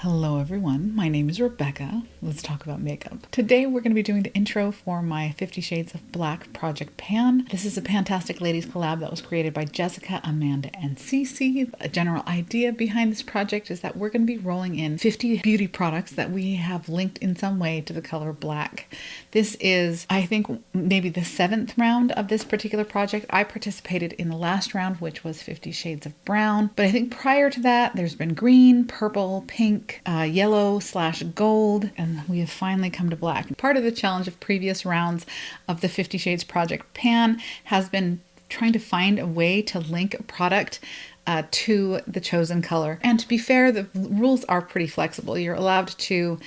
Hello everyone, my name is Rebecca. Let's talk about makeup. Today we're going to be doing the intro for my 50 Shades of Black project pan. This is a Pantastic Ladies collab that was created by Jessica, Amanda, and CeCe. A general idea behind this project is that we're going to be rolling in 50 beauty products that we have linked in some way to the color black. This is, I think, maybe the 7th round of this particular project. I participated in the last round, which was 50 Shades of Brown. But I think prior to that, there's been green, purple, pink, yellow/gold, and we have finally come to black. Part of the challenge of previous rounds of the 50 Shades Project Pan has been trying to find a way to link a product to the chosen color. And to be fair, the rules are pretty flexible. You're allowed to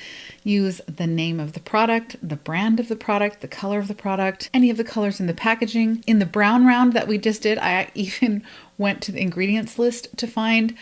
use the name of the product, the brand of the product, the color of the product, any of the colors in the packaging. In the brown round that we just did, I even went to the ingredients list to find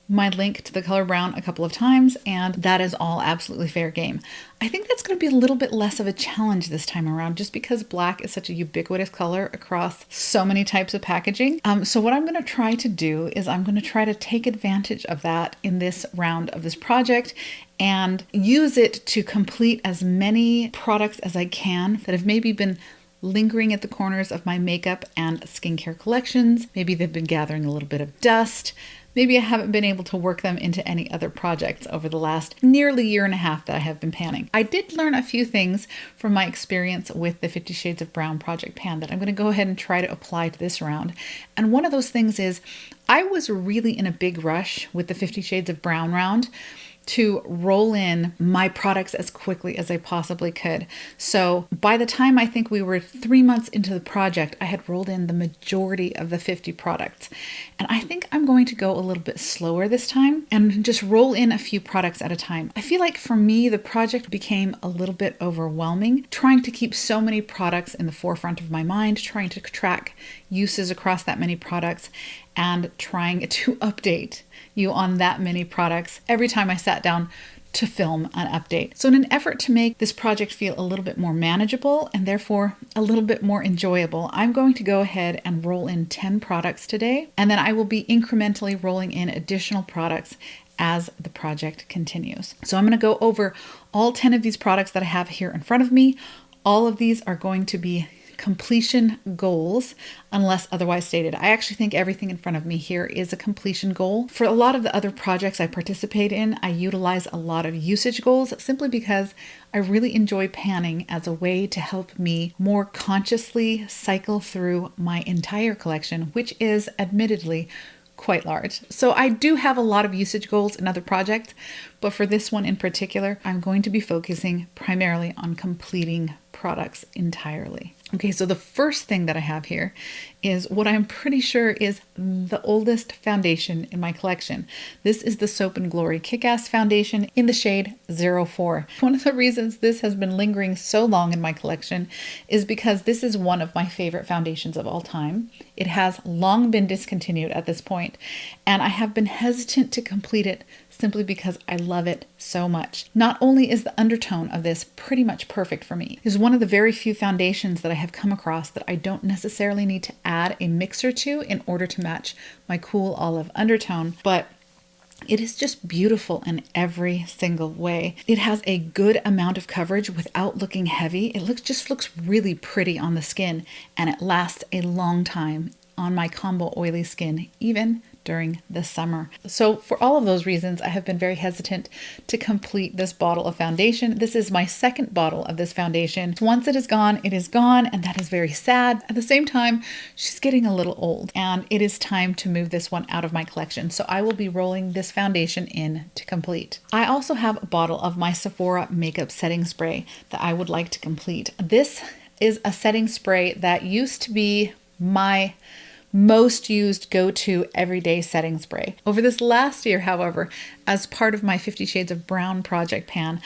my link to the color brown a couple of times, and that is all absolutely fair game. I think that's going to be a little bit less of a challenge this time around, just because black is such a ubiquitous color across so many types of packaging. So what I'm going to try to do is I'm going to try to take advantage of that in this round of this project and use it to complete as many products as I can that have maybe been lingering at the corners of my makeup and skincare collections. Maybe they've been gathering a little bit of dust. Maybe I haven't been able to work them into any other projects over the last nearly year and a half that I have been panning. I did learn a few things from my experience with the 50 Shades of Brown project pan that I'm going to go ahead and try to apply to this round. And one of those things is I was really in a big rush with the 50 Shades of Brown round to roll in my products as quickly as I possibly could. So by the time I think we were 3 months into the project, I had rolled in the majority of the 50 products. And I think I'm going to go a little bit slower this time and just roll in a few products at a time. I feel like for me, the project became a little bit overwhelming, trying to keep so many products in the forefront of my mind, trying to track uses across that many products, and trying to update you on that many products every time I sat down to film an update. So in an effort to make this project feel a little bit more manageable and therefore a little bit more enjoyable, I'm going to go ahead and roll in 10 products today, and then I will be incrementally rolling in additional products as the project continues. So I'm going to go over all 10 of these products that I have here in front of me. All of these are going to be completion goals unless otherwise stated. I actually think everything in front of me here is a completion goal. For a lot of the other projects I participate in, I utilize a lot of usage goals simply because I really enjoy panning as a way to help me more consciously cycle through my entire collection, which is admittedly quite large. So I do have a lot of usage goals in other projects, but for this one in particular, I'm going to be focusing primarily on completing products entirely. Okay, so the first thing that I have here is what I'm pretty sure is the oldest foundation in my collection. This is the Soap & Glory Kick-Ass Foundation in the shade 04. One of the reasons this has been lingering so long in my collection is because this is one of my favorite foundations of all time. It has long been discontinued at this point, and I have been hesitant to complete it simply because I love it so much. Not only is the undertone of this pretty much perfect for me, it's one of the very few foundations that I have come across that I don't necessarily need to add a mixer to in order to match my cool olive undertone, but it is just beautiful in every single way. It has a good amount of coverage without looking heavy. It just looks really pretty on the skin, and it lasts a long time on my combo oily skin, even during the summer. So for all of those reasons, I have been very hesitant to complete this bottle of foundation. This is my second bottle of this foundation. Once it is gone, and that is very sad. At the same time, she's getting a little old, and it is time to move this one out of my collection. So I will be rolling this foundation in to complete. I also have a bottle of my Sephora makeup setting spray that I would like to complete. This is a setting spray that used to be my most used go-to everyday setting spray. Over this last year, however, as part of my 50 Shades of Brown project pan,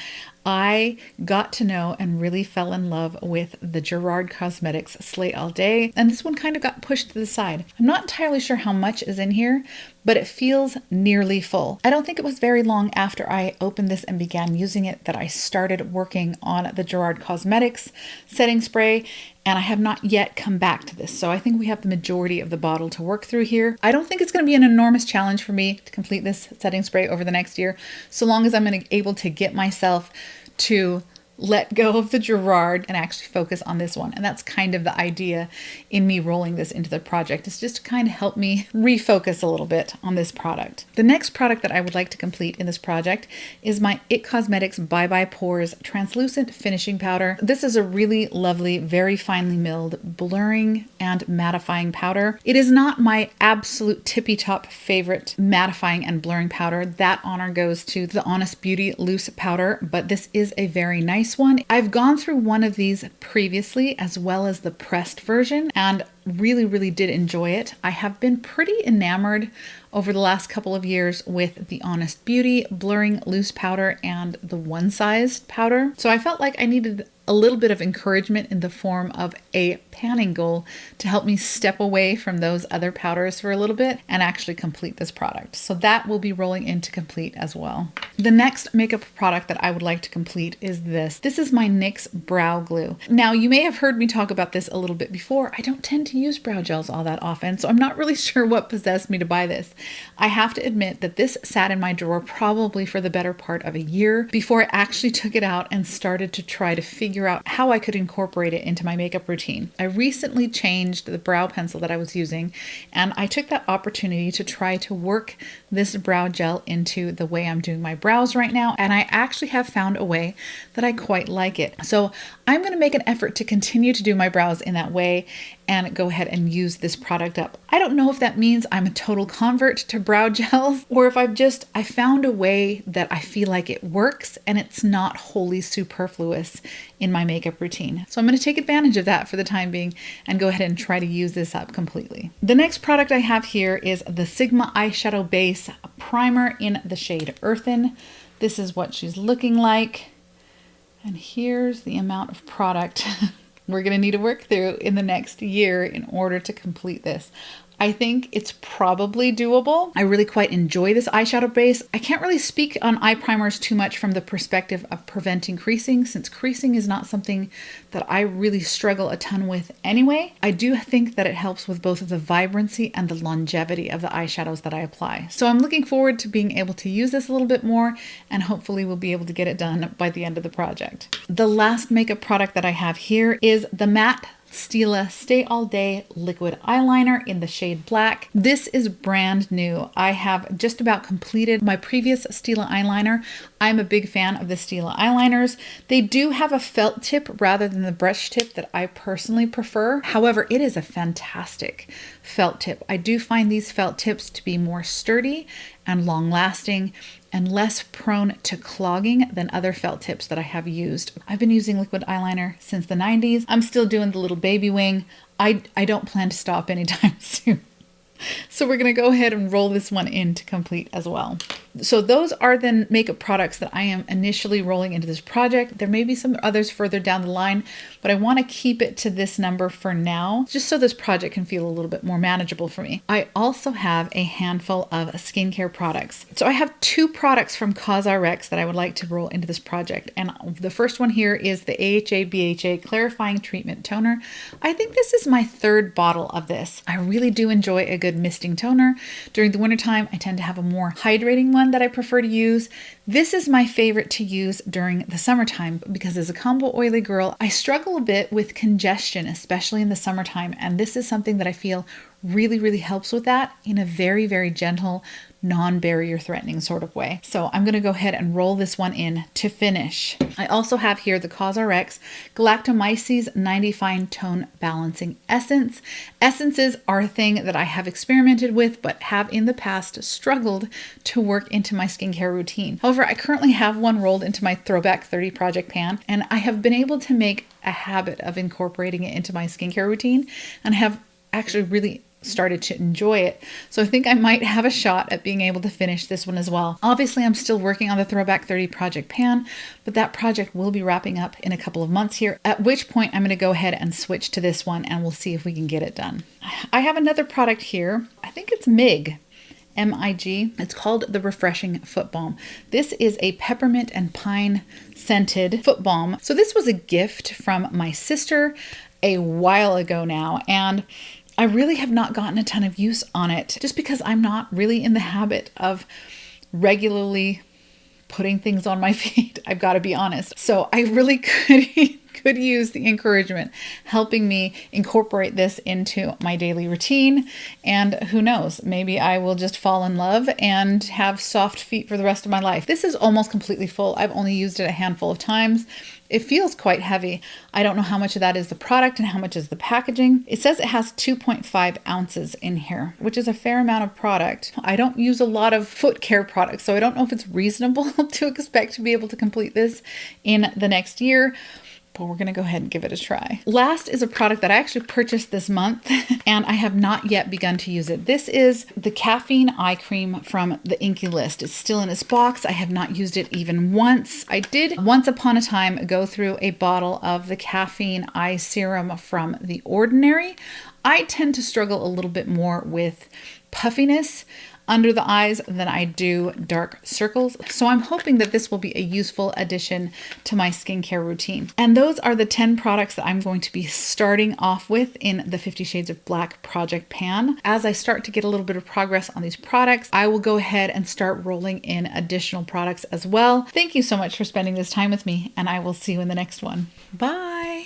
I got to know and really fell in love with the Gerard Cosmetics Slay All Day, and this one kind of got pushed to the side. I'm not entirely sure how much is in here, but it feels nearly full. I don't think it was very long after I opened this and began using it that I started working on the Gerard Cosmetics setting spray, and I have not yet come back to this. So I think we have the majority of the bottle to work through here. I don't think it's going to be an enormous challenge for me to complete this setting spray over the next year, so long as I'm able to get myself to let go of the Gerard and actually focus on this one. And that's kind of the idea in me rolling this into the project. It's just to kind of help me refocus a little bit on this product. The next product that I would like to complete in this project is my IT Cosmetics Bye Bye Pores Translucent Finishing Powder. This is a really lovely, very finely milled blurring and mattifying powder. It is not my absolute tippy top favorite mattifying and blurring powder. That honor goes to the Honest Beauty Loose Powder, but this is a very nice one. I've gone through one of these previously as well as the pressed version and really did enjoy it. I have been pretty enamored over the last couple of years with the Honest Beauty blurring loose powder and the one-sized powder. So I felt like I needed a little bit of encouragement in the form of a panning goal to help me step away from those other powders for a little bit and actually complete this product. So that will be rolling into complete as well. The next makeup product that I would like to complete is this. This is my NYX Brow Glue. Now, you may have heard me talk about this a little bit before. I don't tend to use brow gels all that often, so I'm not really sure what possessed me to buy this. I have to admit that this sat in my drawer probably for the better part of a year before I actually took it out and started to try to figure out how I could incorporate it into my makeup routine. I recently changed the brow pencil that I was using, and I took that opportunity to try to work this brow gel into the way I'm doing my brows right now, and I actually have found a way that I quite like it. So I'm going to make an effort to continue to do my brows in that way and go ahead and use this product up. I don't know if that means I'm a total convert to brow gels or if I found a way that I feel like it works and it's not wholly superfluous in my makeup routine. So I'm going to take advantage of that for the time being and go ahead and try to use this up completely. The next product I have here is the Sigma Eyeshadow Base Primer in the shade Earthen. This is what she's looking like. And here's the amount of product we're going to need to work through in the next year in order to complete this. I think it's probably doable. I really quite enjoy this eyeshadow base. I can't really speak on eye primers too much from the perspective of preventing creasing, since creasing is not something that I really struggle a ton with anyway. I do think that it helps with both the vibrancy and the longevity of the eyeshadows that I apply. So I'm looking forward to being able to use this a little bit more, and hopefully we'll be able to get it done by the end of the project. The last makeup product that I have here is the matte Stila Stay All Day Liquid Eyeliner in the shade Black. This is brand new. I have just about completed my previous Stila eyeliner. I'm a big fan of the Stila eyeliners. They do have a felt tip rather than the brush tip that I personally prefer. However, it is a fantastic felt tip. I do find these felt tips to be more sturdy and long lasting and less prone to clogging than other felt tips that I have used. I've been using liquid eyeliner since the 90s. I'm still doing the little baby wing. I don't plan to stop anytime soon. So we're going to go ahead and roll this one in to complete as well. So those are the makeup products that I am initially rolling into this project. There may be some others further down the line, but I want to keep it to this number for now, just so this project can feel a little bit more manageable for me. I also have a handful of skincare products. So I have two products from CosRx that I would like to roll into this project. And the first one here is the AHA BHA Clarifying Treatment Toner. I think this is my third bottle of this. I really do enjoy a good misting toner. During the wintertime, I tend to have a more hydrating one that I prefer to use. This is my favorite to use during the summertime because as a combo oily girl, I struggle a bit with congestion, especially in the summertime. And this is something that I feel really helps with that in a very gentle, non-barrier threatening sort of way. So I'm going to go ahead and roll this one in to finish. I also have here the CosRx Galactomyces 90 Fine Tone Balancing Essence. Essences are a thing that I have experimented with, but have in the past struggled to work into my skincare routine. However, I currently have one rolled into my Throwback 30 project pan, and I have been able to make a habit of incorporating it into my skincare routine and have actually really started to enjoy it. So I think I might have a shot at being able to finish this one as well. Obviously, I'm still working on the Throwback 30 Project Pan, but that project will be wrapping up in a couple of months here, at which point I'm going to go ahead and switch to this one and we'll see if we can get it done. I have another product here. I think it's MIG. M-I-G. It's called the Refreshing Foot Balm. This is a peppermint and pine scented foot balm. So this was a gift from my sister a while ago now, and I really have not gotten a ton of use on it just because I'm not really in the habit of regularly putting things on my feet. I've got to be honest. So I really could use the encouragement helping me incorporate this into my daily routine. And who knows, maybe I will just fall in love and have soft feet for the rest of my life. This is almost completely full. I've only used it a handful of times. It feels quite heavy. I don't know how much of that is the product and how much is the packaging. It says it has 2.5 ounces in here, which is a fair amount of product. I don't use a lot of foot care products, so I don't know if it's reasonable to expect to be able to complete this in the next year, but we're gonna go ahead and give it a try. Last is a product that I actually purchased this month and I have not yet begun to use it. This is the Caffeine Eye Cream from the Inky List. It's still in its box. I have not used it even once. I did once upon a time go through a bottle of the Caffeine Eye Serum from The Ordinary. I tend to struggle a little bit more with puffiness under the eyes than I do dark circles. So I'm hoping that this will be a useful addition to my skincare routine. And those are the 10 products that I'm going to be starting off with in the 50 Shades of Black Project Pan. As I start to get a little bit of progress on these products, I will go ahead and start rolling in additional products as well. Thank you so much for spending this time with me, and I will see you in the next one. Bye.